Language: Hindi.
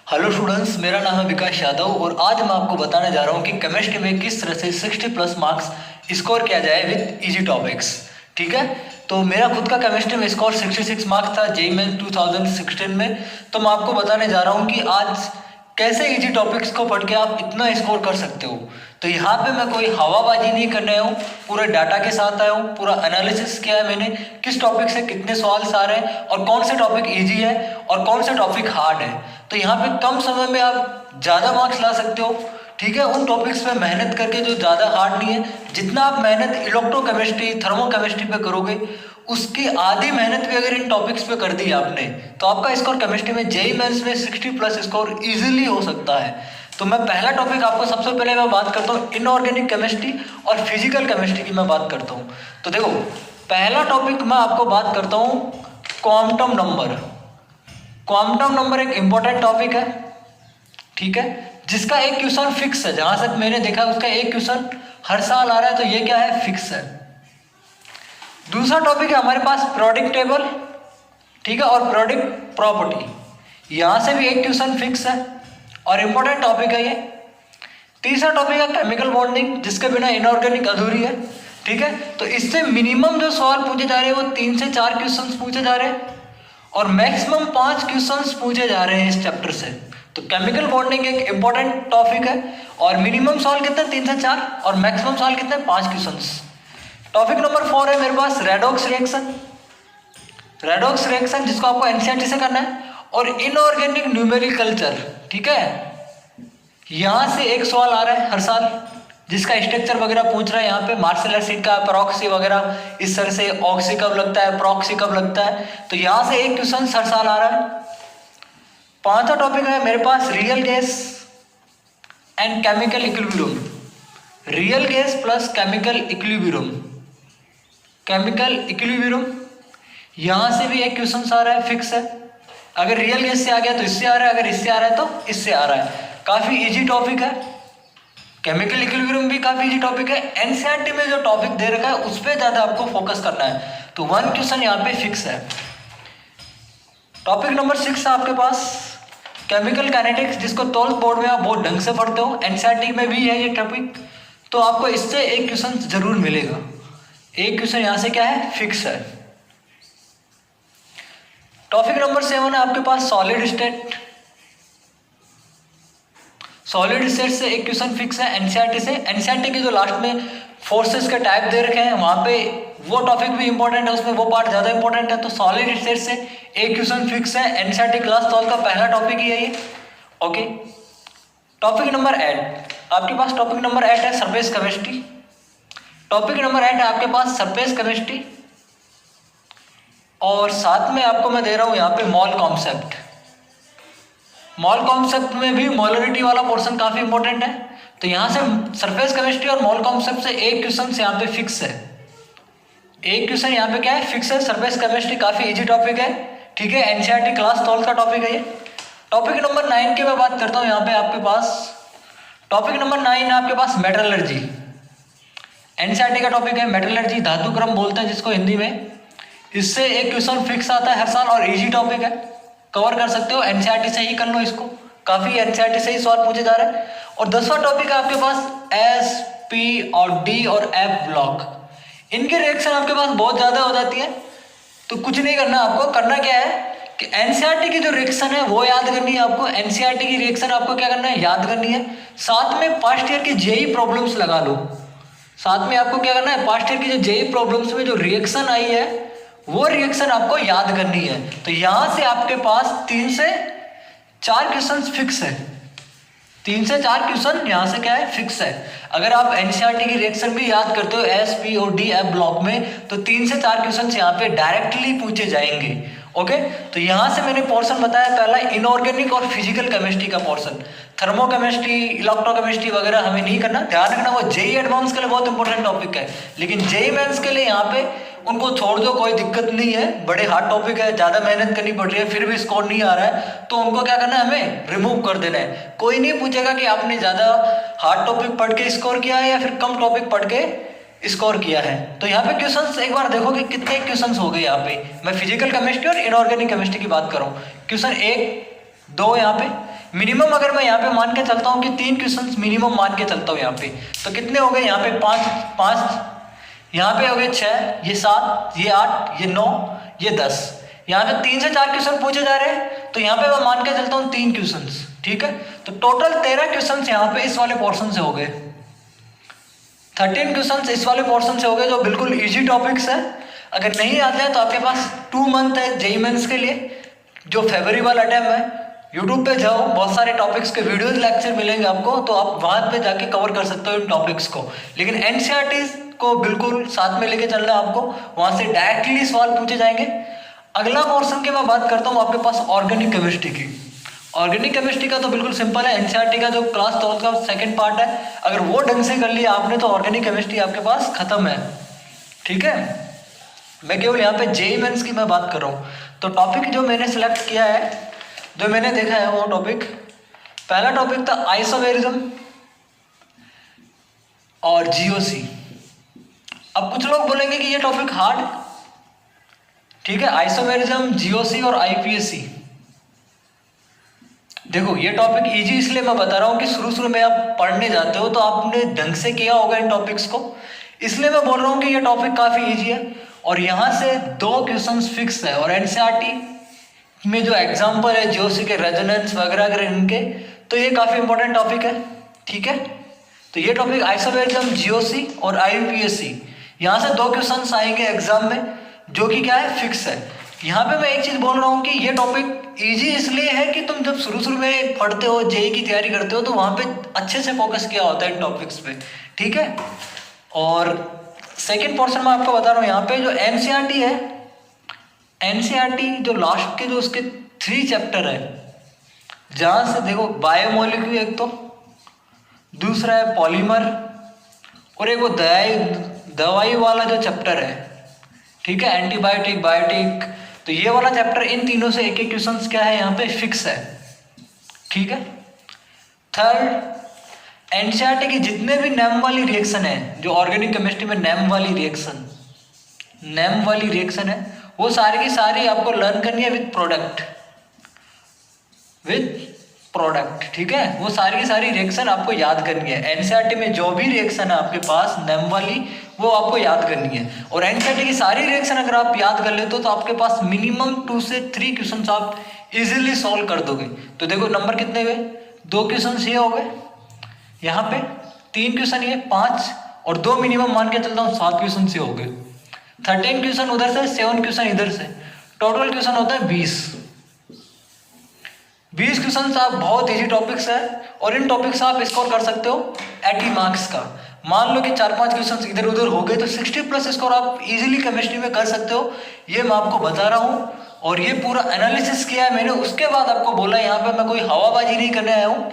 हेलो स्टूडेंट्स, मेरा नाम है विकास यादव और आज मैं आपको बताने जा रहा हूँ कि केमिस्ट्री में किस तरह से 60 प्लस मार्क्स स्कोर किया जाए विद इजी टॉपिक्स। ठीक है, तो मेरा खुद का केमिस्ट्री में स्कोर 66 मार्क्स था जेईई मेंस 2016 में। तो मैं आपको बताने जा रहा हूँ कि आज कैसे इजी टॉपिक्स को पढ़ के आप इतना स्कोर कर सकते हो। तो यहाँ पे मैं कोई हवाबाजी नहीं करने आया हूँ, पूरे डाटा के साथ आया हूँ, पूरा एनालिसिस किया है मैंने किस टॉपिक से कितने सवाल आ रहे हैं और कौन से टॉपिक इजी है और कौन से टॉपिक हार्ड है। तो यहाँ पे कम समय में आप ज़्यादा मार्क्स ला सकते हो। ठीक है, उन टॉपिक्स पे मेहनत करके जो ज़्यादा हार्ड नहीं है, जितना आप मेहनत इलेक्ट्रोकेमिस्ट्री थर्मोकेमिस्ट्री पे करोगे उसकी आधी मेहनत भी अगर इन टॉपिक्स पे कर दी आपने तो आपका स्कोर केमिस्ट्री में जेईई मेंस में 60 प्लस स्कोर इजीली हो सकता है। तो मैं पहला टॉपिक आपको सबसे पहले मैं बात करता हूँ इनऑर्गेनिक केमिस्ट्री और फिजिकल केमिस्ट्री की मैं बात करता हूँ। तो देखो, पहला टॉपिक मैं आपको बात करता हूँ क्वांटम नंबर। क्वांटम नंबर एक इंपॉर्टेंट टॉपिक है, ठीक है, जिसका एक क्वेश्चन फिक्स है। जहां तक मैंने देखा उसका एक क्वेश्चन हर साल आ रहा है, तो ये क्या है, फिक्स है। दूसरा टॉपिक है हमारे पास प्रोडक्ट टेबल, ठीक है, और प्रोडक्ट प्रॉपर्टी। यहां से भी एक क्वेश्चन फिक्स है और इंपॉर्टेंट टॉपिक है ये। तीसरा टॉपिक है केमिकल बॉन्डिंग, जिसके बिना इनऑर्गेनिक अधूरी है। ठीक है, तो इससे मिनिमम जो सवाल पूछे जा रहे हैं वो 3 से 4 क्वेश्चन पूछे जा रहे हैं और मैक्सिमम 5 क्वेश्चंस पूछे जा रहे हैं इस चैप्टर से। तो केमिकल बॉन्डिंग एक इंपॉर्टेंट टॉपिक है और मिनिमम सवाल कितने, 3 से 4 और मैक्सिमम सवाल कितने, 5 क्वेश्चंस। टॉपिक नंबर 4 है मेरे पास रेडॉक्स रिएक्शन। रेडॉक्स रिएक्शन जिसको आपको एनसीईआरटी से करना है, और इनऑर्गेनिक न्यूमेरिक कल्चर। ठीक है, यहां से एक सवाल आ रहा है हर साल जिसका स्ट्रक्चर वगैरह पूछ रहा है। यहाँ पे मार्शल एसिड का प्रॉक्सी वगैरह इस तरह से ऑक्सी कब लगता है, प्रॉक्सी कब लगता है, तो यहाँ से एक क्वेश्चन हर साल आ रहा है। पांचवा टॉपिक है मेरे पास real gas and chemical equilibrium. Real gas plus chemical equilibrium. Chemical equilibrium यहाँ से भी एक क्वेश्चन आ रहा है, फिक्स है। अगर रियल गैस से आ गया तो इससे आ रहा है, अगर इससे आ रहा है तो इससे आ रहा है। काफी इजी टॉपिक है। केमिकल इक्विलिब्रियम भी काफी इजी टॉपिक है। एनसीईआरटी में जो टॉपिक दे रखा है उस पर ज्यादा आपको फोकस करना है, तो 1 क्वेश्चन यहाँ पे फिक्स है। टॉपिक नंबर 6 है आपके पास केमिकल काइनेटिक्स, जिसको 12th बोर्ड में आप बहुत ढंग से पढ़ते हो। एनसीईआरटी में भी है ये टॉपिक, तो आपको इससे एक क्वेश्चन जरूर मिलेगा। एक क्वेश्चन यहाँ से क्या है, फिक्स है। टॉपिक नंबर 7 है आपके पास सॉलिड स्टेट। सॉलिड स्टेट से एक क्वेश्चन फिक्स है एनसीईआरटी से। एनसीईआरटी के जो लास्ट में फोर्सेस के टाइप दे रखे हैं वहां पे वो टॉपिक भी इंपॉर्टेंट है, उसमें वो पार्ट ज्यादा इंपॉर्टेंट है। तो सॉलिड स्टेट से एक क्वेश्चन फिक्स है। एनसीईआरटी क्लास 12 का पहला टॉपिक ही है ये। ओके, टॉपिक नंबर 8 आपके पास, टॉपिक नंबर 8 है सरफेस केमिस्ट्री। टॉपिक नंबर 8 है आपके पास सरफेस केमिस्ट्री, और साथ में आपको मैं दे रहा हूं यहाँ पे मॉल कॉन्सेप्ट। मॉल कॉन्सेप्ट में भी मोलरिटी वाला पोर्शन काफी इंपॉर्टेंट है। तो यहाँ से सरफेस केमिस्ट्री और मॉल कॉन्सेप्ट से एक क्वेश्चन यहाँ पे फिक्स है। एक क्वेश्चन यहाँ पे क्या है, फिक्स है। सरफेस केमिस्ट्री काफी इजी टॉपिक है, ठीक है, एनसीईआरटी क्लास 12 का टॉपिक है ये। टॉपिक नंबर 9 की मैं बात करता हूँ यहाँ पे आपके पास। टॉपिक नंबर 9 है आपके पास मेटलर्जी। एनसीईआरटी का टॉपिक है मेटलर्जी, धातु क्रम बोलते हैं जिसको हिंदी में। इससे एक क्वेश्चन फिक्स आता है हर साल और इजी टॉपिक है, कवर कर सकते हो। एनसीईआरटी से ही कर लो इसको, काफी एनसीईआरटी से ही सवाल पूछे जा रहे हैं। और 10वां टॉपिक है आपके पास एस, पी और डी और एफ ब्लॉक। इनकी रिएक्शन आपके पास बहुत ज्यादा हो जाती है, तो कुछ नहीं करना आपको। करना क्या है कि एनसीईआरटी की जो रिएक्शन है वो याद करनी है आपको। एनसीईआरटी की रिएक्शन आपको क्या करना है, याद करनी है। साथ में पास्ट ईयर की जेईई प्रॉब्लम्स लगा लो। साथ में आपको क्या करना है, पास्ट ईयर की जो जेईई प्रॉब्लम्स में जो रिएक्शन आई है वो रिएक्शन आपको याद करनी है। तो यहां से आपके पास 3 से 4 क्वेश्चन फिक्स है। 3 से 4 क्वेश्चन यहां से क्या है, फिक्स है। अगर आप एनसीईआरटी की रिएक्शन भी याद करते हो एस, पी और डी एफ ब्लॉक में, तो 3 से 4 क्वेश्चन यहाँ पे डायरेक्टली पूछे जाएंगे। ओके, तो यहां से मैंने पोर्शन बताया पहला इनऑर्गेनिक और फिजिकल केमिस्ट्री का पोर्शन। थर्मोकेमिस्ट्री, इलेक्ट्रोकेमिस्ट्री वगैरह हमें नहीं करना, ध्यान रखना वो जेईई एडवांस के लिए बहुत इंपॉर्टेंट टॉपिक है। लेकिन जेईई मेंस के लिए यहाँ पे उनको छोड़ दो, कोई दिक्कत नहीं है। बड़े हार्ड टॉपिक है, ज्यादा मेहनत करनी पड़ रही है, फिर भी स्कोर नहीं आ रहा है, तो उनको क्या करना है, हमें रिमूव कर देना है। कोई नहीं पूछेगा कि आपने ज्यादा हार्ड टॉपिक पढ़ के स्कोर किया है या फिर कम टॉपिक पढ़ के स्कोर किया है। तो यहाँ पे क्वेश्चंस एक बार देखो कि कितने क्वेश्चंस हो गए। यहाँ पे मैं फिजिकल केमिस्ट्री और इनऑर्गेनिक केमिस्ट्री की बात कर रहा हूँ। क्वेश्चन 1, 2 यहाँ पे मिनिमम अगर मैं यहाँ पे मान के चलता हूँ कि 3 क्वेश्चंस मिनिमम मान के चलता हूँ यहाँ पे, तो कितने हो गए यहाँ पे 5, यहाँ पे हो गए 6, ये 7, ये 8, ये 9, ये 10। यहाँ पे 3 से 4 क्वेश्चन पूछे जा रहे हैं, तो यहाँ पे मैं मान के चलता हूँ 3 क्वेश्चंस, ठीक है। तो टोटल 13 क्वेश्चंस यहाँ पे इस वाले पोर्शन से हो गए, 13 क्वेश्चंस इस वाले पोर्शन से हो गए जो बिल्कुल इजी टॉपिक्स है। अगर नहीं आते हैं तो आपके पास 2 मंथ है जेईई मेंस के लिए, जो फरवरी वाला टाइम है। यूट्यूब पे जाओ, बहुत सारे टॉपिक्स के वीडियोस लेक्चर मिलेंगे आपको, तो आप वहां पे जाके कवर कर सकते हो इन टॉपिक्स को। लेकिन एनसीईआरटी को बिल्कुल साथ में लेके चलना है आपको, वहां से डायरेक्टली सवाल पूछे जाएंगे। अगला पोर्शन की मैं बात करता हूँ आपके पास ऑर्गेनिक केमिस्ट्री की। ऑर्गेनिक केमिस्ट्री का तो बिल्कुल सिंपल है, एनसीईआरटी का जो क्लास 12 का सेकंड पार्ट है, अगर वो ढंग से कर लिया आपने तो ऑर्गेनिक केमिस्ट्री आपके पास खत्म है, ठीक है। मैं केवल यहाँ पे जेईई मेंस की मैं बात कर रहा हूँ। तो टॉपिक जो मैंने सिलेक्ट किया है, जो मैंने देखा है वो टॉपिक, पहला टॉपिक था आइसोमेरिज्म और जीओसी। अब कुछ लोग बोलेंगे कि ये टॉपिक हार्ड, ठीक है, आइसोमेरिज्म, जीओसी और आईपीएससी। देखो ये टॉपिक इजी इसलिए मैं बता रहा हूँ कि शुरू में आप पढ़ने जाते हो तो आपने ढंग से किया होगा इन टॉपिक्स को, इसलिए मैं बोल रहा हूँ कि ये टॉपिक काफी इजी है। और यहाँ से 2 क्वेश्चंस फिक्स है, और एनसीईआरटी में जो एग्जाम्पल है जीओसी के रेजोनेंस वगैरह अगर इनके, तो ये काफी इंपॉर्टेंट टॉपिक है, ठीक है। तो ये टॉपिक आइसोमेरिज्म, जीओसी और आईपीएससी, यहाँ से 2 क्वेश्चंस आएंगे एग्जाम में, जो कि क्या है, फिक्स है। यहाँ पे मैं एक चीज बोल रहा हूँ कि ये टॉपिक इजी इसलिए है कि तुम जब शुरू में पढ़ते हो, जेईई की तैयारी करते हो, तो वहाँ पे अच्छे से फोकस किया होता है इन टॉपिक्स पे, ठीक है। और सेकेंड पोर्शन में आपको बता रहा हूँ, यहाँ पे जो एनसीईआरटी है, एनसीईआरटी जो लास्ट के जो उसके 3 चैप्टर है, जहाँ से देखो बायोमोलिक्यूल एक तो, दूसरा है पॉलीमर, और एक वो दवाई वाला जो चैप्टर है, ठीक है, एंटीबायोटिक, बायोटिक। तो ये वाला चैप्टर, इन तीनों से एक क्वेश्चन क्या है यहाँ पे फिक्स है, ठीक है। थर्ड, एनसीईआरटी की जितने भी नेम वाली रिएक्शन है, जो ऑर्गेनिक केमिस्ट्री में नेम वाली रिएक्शन है, वो सारी की सारी आपको लर्न करनी है विद प्रोडक्ट, ठीक है। वो सारी की सारी रिएक्शन आपको याद करनी है। एनसीईआरटी में जो भी रिएक्शन है आपके पास नेम वाली, वो आपको याद करनी है। और एनसीईआरटी की सारी रिएक्शन अगर आप याद कर लेते हो तो आपके पास मिनिमम 2 से 3 क्वेश्चन आप इजीली सॉल्व कर दोगे। तो देखो नंबर कितने हुए, 2 क्वेश्चन ये हो गए, यहाँ पे 3 क्वेश्चन ये 5, और 2 मिनिमम मान के चलता हूँ 7 क्वेश्चन से हो गए। 13 क्वेश्चन उधर से, 7 क्वेश्चन इधर से, टोटल क्वेश्चन होता है 20 क्वेश्चन आप बहुत इजी टॉपिक्स है, और इन टॉपिक्स आप स्कोर कर सकते हो 80 मार्क्स का। मान लो कि 4-5 क्वेश्चन इधर उधर हो गए तो 60+ स्कोर आप इजीली केमिस्ट्री में कर सकते हो। ये मैं आपको बता रहा हूँ, और ये पूरा एनालिसिस किया है मैंने, उसके बाद आपको बोला। यहाँ पे मैं कोई हवाबाजी नहीं करने आया हूँ,